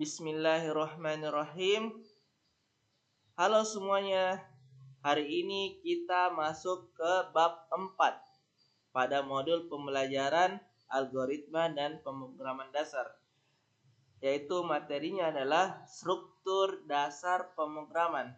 Bismillahirrahmanirrahim. Halo semuanya. Hari ini kita masuk ke bab 4 pada modul pembelajaran algoritma dan pemrograman dasar. Yaitu materinya adalah struktur dasar pemrograman.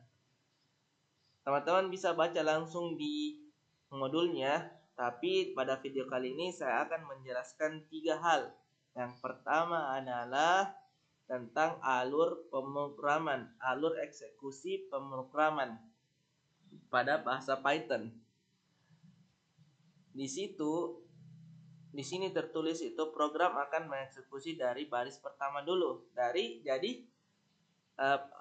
Teman-teman bisa baca langsung di modulnya, tapi pada video kali ini saya akan menjelaskan 3 hal. Yang pertama adalah tentang alur pemrograman, alur eksekusi pemrograman pada bahasa Python. Di sini tertulis itu program akan mengeksekusi dari baris pertama dulu.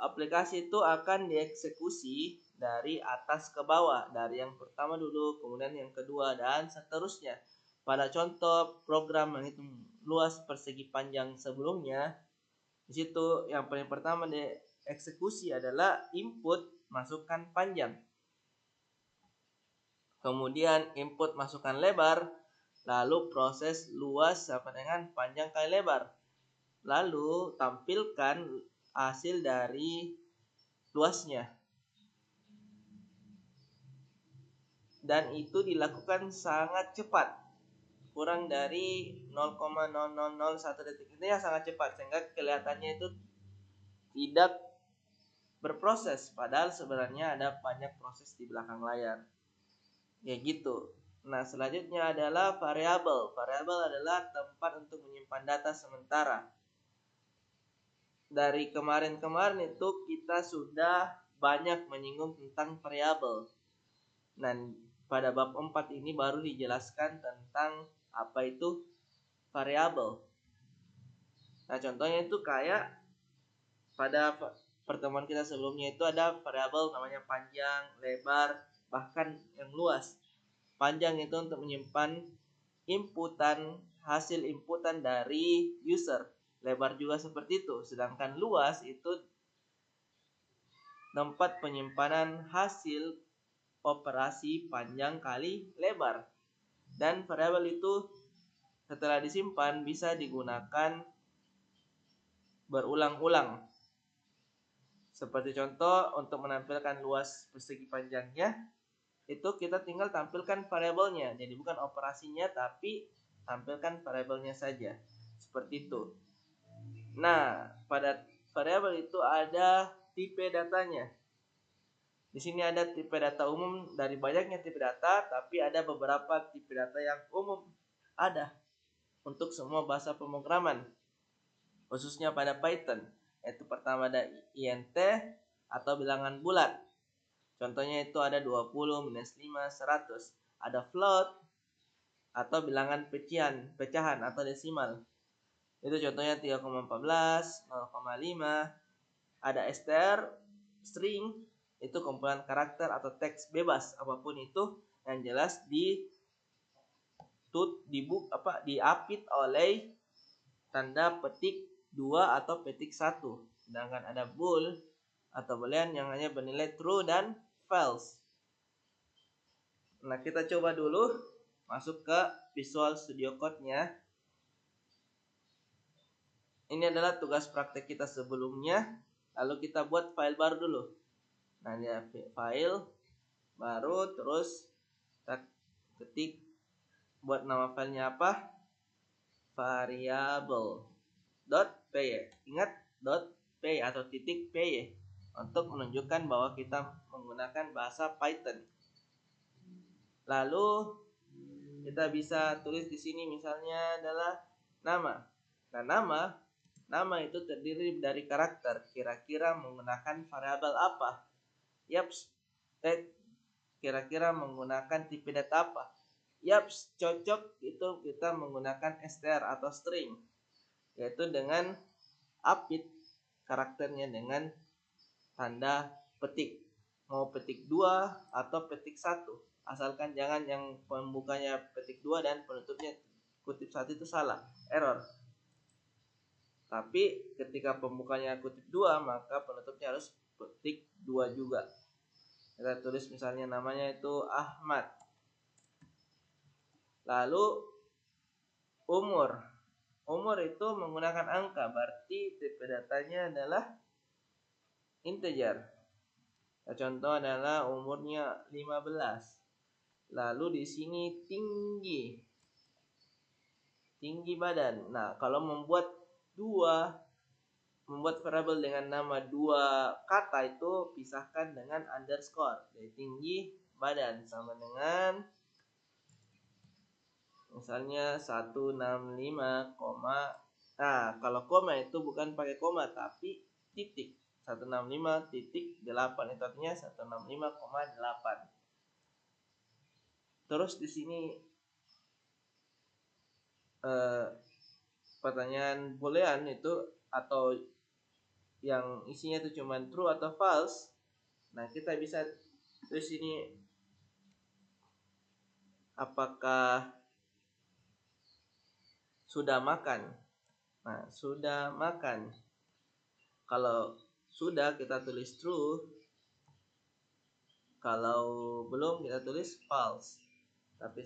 Aplikasi itu akan dieksekusi dari atas ke bawah, dari yang pertama dulu, kemudian yang kedua, dan seterusnya. Pada contoh program menghitung luas persegi panjang sebelumnya, di situ yang paling pertama dieksekusi adalah input masukkan panjang. Kemudian input masukkan lebar, lalu proses luas sama dengan panjang kali lebar. Lalu tampilkan hasil dari luasnya. Dan itu dilakukan sangat cepat. Kurang dari 0,0001 detik. Ini sangat cepat sehingga kelihatannya itu tidak berproses, padahal sebenarnya ada banyak proses di belakang layar. Ya gitu. Nah, selanjutnya adalah variabel. Variabel adalah tempat untuk menyimpan data sementara. Dari kemarin-kemarin itu kita sudah banyak menyinggung tentang variabel. Dan pada bab 4 ini baru dijelaskan tentang apa itu variabel. Nah, contohnya itu kayak pada pertemuan kita sebelumnya itu ada variabel namanya panjang, lebar, bahkan yang luas. Panjang itu untuk menyimpan hasil inputan dari user. Lebar juga seperti itu. Sedangkan luas itu tempat penyimpanan hasil operasi panjang kali lebar. Dan variabel itu setelah disimpan bisa digunakan berulang-ulang. Seperti contoh, untuk menampilkan luas persegi panjangnya, itu kita tinggal tampilkan variabelnya. Jadi bukan operasinya, tapi tampilkan variabelnya saja. Seperti itu. Nah, pada variabel itu ada tipe datanya. Di sini ada tipe data umum. Dari banyaknya tipe data, tapi ada beberapa tipe data yang umum ada untuk semua bahasa pemrograman, khususnya pada Python. Yaitu pertama ada int atau bilangan bulat. Contohnya itu ada 20, -5, 100. Ada float atau bilangan pecahan atau desimal. Itu contohnya 3,14, 0,5. Ada string, itu kumpulan karakter atau teks bebas, apapun itu yang jelas diapit oleh tanda petik 2 atau petik 1. Sedangkan ada bool atau boolean yang hanya bernilai true dan false. Nah, kita coba dulu masuk ke Visual Studio Code-nya. Ini adalah tugas praktek kita sebelumnya. Lalu kita buat file baru dulu. Nah, ini file baru, terus kita ketik, buat nama filenya apa? Variable.py. Ingat .py atau .py untuk menunjukkan bahwa kita menggunakan bahasa Python. Lalu kita bisa tulis di sini misalnya adalah nama. Nah, nama itu terdiri dari karakter. Kira-kira menggunakan variabel apa? Kira-kira menggunakan tipe data apa? Cocok itu kita menggunakan str atau string, yaitu dengan apit karakternya dengan tanda petik. Mau petik 2 atau petik 1. Asalkan jangan yang pembukanya petik 2 dan penutupnya kutip 1 itu salah, error. Tapi ketika pembukanya kutip 2, maka penutupnya harus petik 2 juga. Kita tulis misalnya namanya itu Ahmad. Lalu umur umur itu menggunakan angka, berarti tipe datanya adalah integer. Contoh adalah umurnya 15. Lalu di sini tinggi badan. Nah, kalau membuat variabel dengan nama dua kata itu pisahkan dengan underscore. Jadi tinggi badan sama dengan misalnya 165, nah kalau koma itu bukan pakai koma tapi titik. 165.8 itu artinya 165,8. Terus di sini pertanyaan boolean itu atau yang isinya itu cuma true atau false. Nah, kita bisa tulis sini apakah sudah makan. Nah, sudah makan. Kalau sudah kita tulis true. Kalau belum kita tulis false. Tapi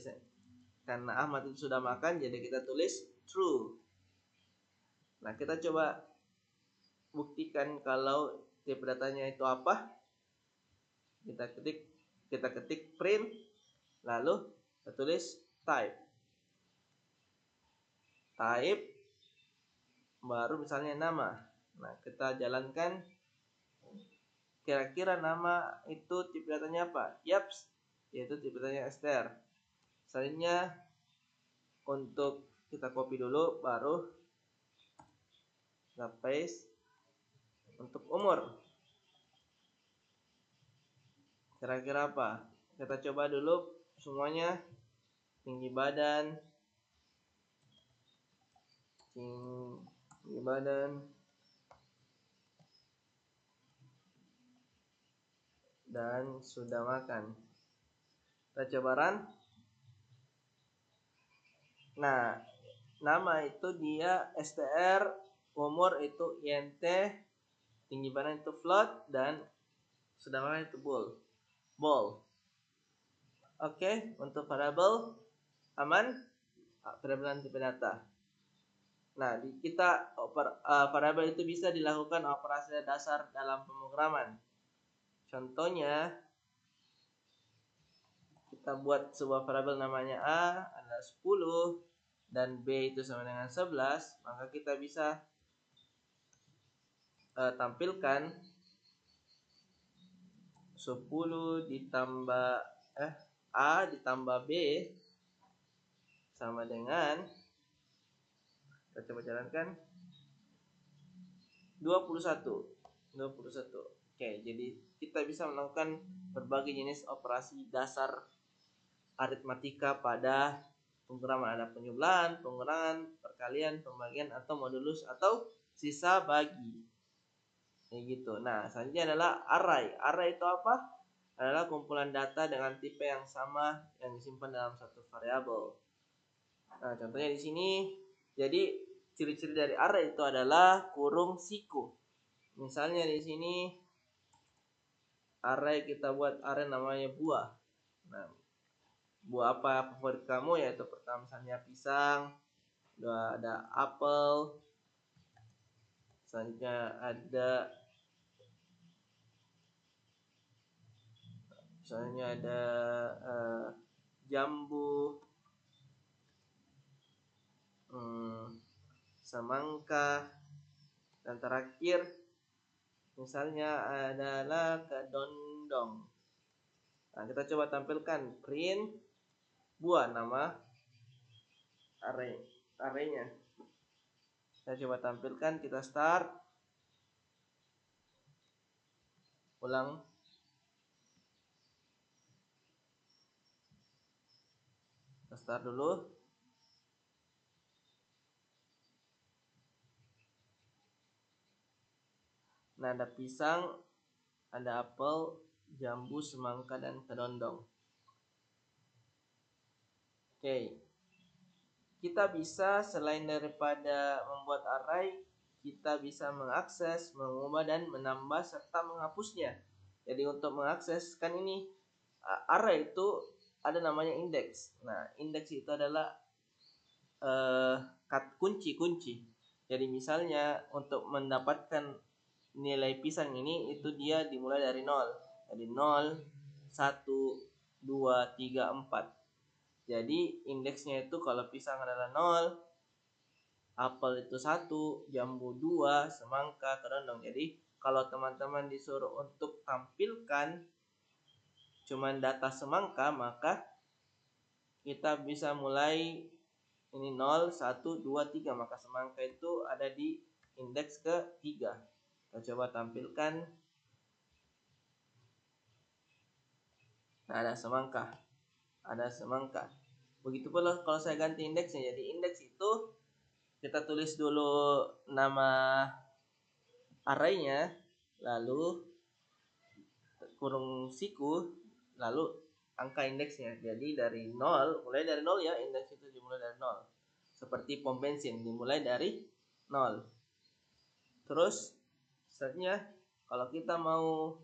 karena Ahmad itu sudah makan, jadi kita tulis true. Nah, kita coba buktikan kalau tipe datanya itu apa. Kita ketik print, lalu kita tulis type, baru misalnya nama. Nah, kita jalankan. Kira-kira nama itu tipe datanya apa? Yaps, yaitu tipe datanya Esther. Selanjutnya untuk kita copy dulu, baru kita paste. Untuk umur kira-kira apa? Kita coba dulu semuanya. Tinggi badan dan sudah makan. Kita coba run. Nah, nama itu dia STR, umur itu INT, tinggi badan itu float, dan sudah makan itu ball. Oke, untuk variabel aman, variabel tipe data. Nah, variabel itu bisa dilakukan operasi dasar dalam pemrograman. Contohnya, kita buat sebuah variabel namanya A adalah 10 dan B itu sama dengan 11, maka kita bisa tampilkan 10 ditambah A ditambah B sama dengan, kita coba jalankan, 21. Oke, jadi kita bisa melakukan berbagai jenis operasi dasar aritmatika pada pemrograman. Ada penjumlahan, pengurangan, perkalian, pembagian, atau modulus, atau sisa bagi. Kayak gitu. Nah, selanjutnya adalah array. Array itu apa? Adalah kumpulan data dengan tipe yang sama yang disimpan dalam satu variabel. Nah, contohnya di sini. Jadi ciri-ciri dari array itu adalah kurung siku. Misalnya di sini array, kita buat array namanya buah. Nah, buah apa favorit kamu? Yaitu pertama misalnya pisang, kedua ada apel, selanjutnya ada jambu, semangka, dan terakhir misalnya adalah kedondong. Nah, kita coba tampilkan print buah, nama arraynya. Kita coba tampilkan, kita start, ulang. Kita start dulu. Nah, ada pisang, ada apel, jambu, semangka, dan kedondong. Oke. Kita bisa selain daripada membuat array, kita bisa mengakses, mengubah, dan menambah serta menghapusnya. Jadi untuk mengakses, kan ini array itu ada namanya index. Nah, index itu adalah kunci. Jadi misalnya untuk mendapatkan nilai pisang ini itu dia dimulai dari 0. Jadi 0, 1, 2, 3, 4. Jadi indeksnya itu kalau pisang adalah 0, apel itu 1, jambu 2, semangka, kedondong. Jadi kalau teman-teman disuruh untuk tampilkan cuman data semangka, maka kita bisa mulai ini 0, 1, 2, 3. Maka semangka itu ada di indeks ke-3. Kita coba tampilkan. Nah, ada semangka. Begitu pula kalau saya ganti indeksnya. Jadi indeks itu kita tulis dulu nama arraynya, lalu kurung siku, lalu angka indeksnya. Jadi dari 0, mulai dari 0 ya, indeks itu dimulai dari 0. Seperti pom bensin dimulai dari 0. Terus selanjutnya kalau kita mau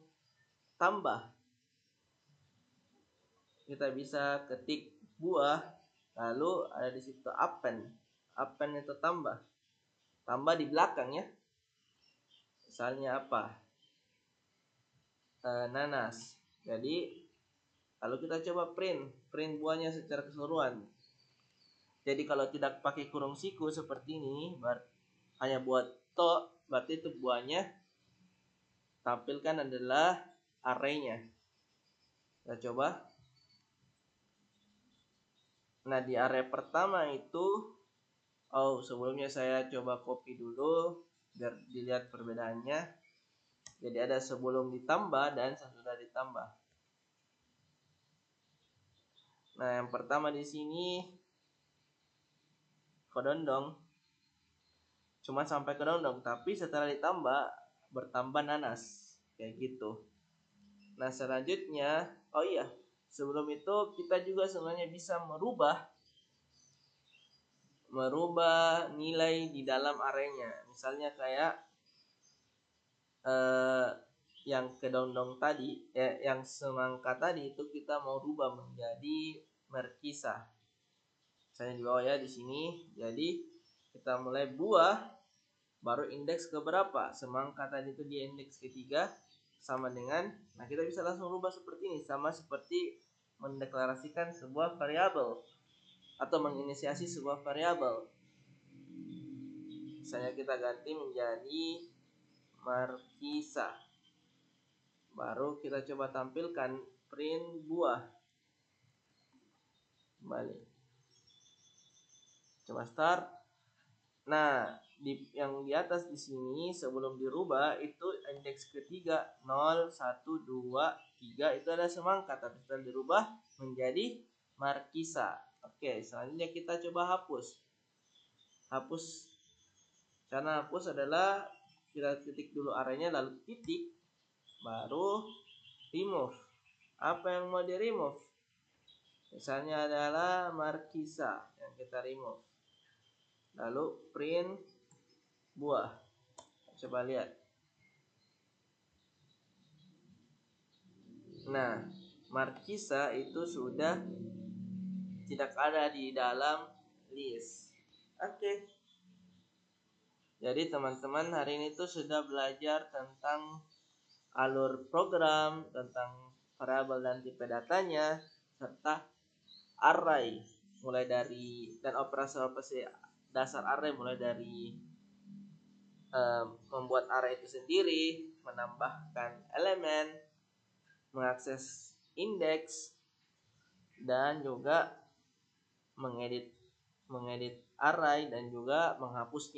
tambah, kita bisa ketik buah, lalu ada di situ append itu tambah di belakang ya. Misalnya apa? Nanas. Jadi lalu kita coba print buahnya secara keseluruhan. Jadi kalau tidak pakai kurung siku seperti ini, hanya buat to, berarti itu buahnya tampilkan adalah arraynya. Kita coba. Nah, di array pertama itu, sebelumnya saya coba copy dulu biar dilihat perbedaannya. Jadi ada sebelum ditambah dan sesudah ditambah. Nah, yang pertama di sini kedondong. Cuma sampai kedondong, tapi setelah ditambah bertambah nanas. Kayak gitu. Nah, selanjutnya, sebelum itu kita juga sebenarnya bisa merubah nilai di dalam arraynya. Misalnya kayak yang kedondong tadi, yang semangka tadi itu kita mau rubah menjadi markisa. Misalnya di bawah ya di sini. Jadi kita mulai buah, baru indeks ke berapa? Semangka tadi itu di indeks ke-3 sama dengan, nah kita bisa langsung rubah seperti ini, sama seperti mendeklarasikan sebuah variabel atau menginisiasi sebuah variabel. Misalnya kita ganti menjadi markisa. Baru kita coba tampilkan print buah. Kembali. Coba start. Nah, yang di atas di sini sebelum dirubah itu indeks ke-3 0, 1, 2, 3 itu ada semangka, tapi setelah dirubah menjadi markisa. Oke, selanjutnya kita coba hapus. Cara hapus adalah kita ketik dulu arraynya lalu titik, baru remove. Apa yang mau di remove? Misalnya adalah markisa yang kita remove. Lalu print buah. Coba lihat. Nah, markisa itu sudah tidak ada di dalam list. Oke. Jadi teman-teman hari ini tuh sudah belajar tentang alur program, tentang variabel dan tipe datanya, serta array mulai dari dan operasi dasar array mulai dari membuat array itu sendiri, menambahkan elemen, mengakses indeks, dan juga mengedit array dan juga menghapus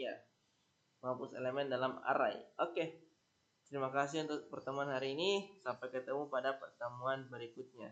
elemen dalam array. Oke. Terima kasih untuk pertemuan hari ini. Sampai ketemu pada pertemuan berikutnya.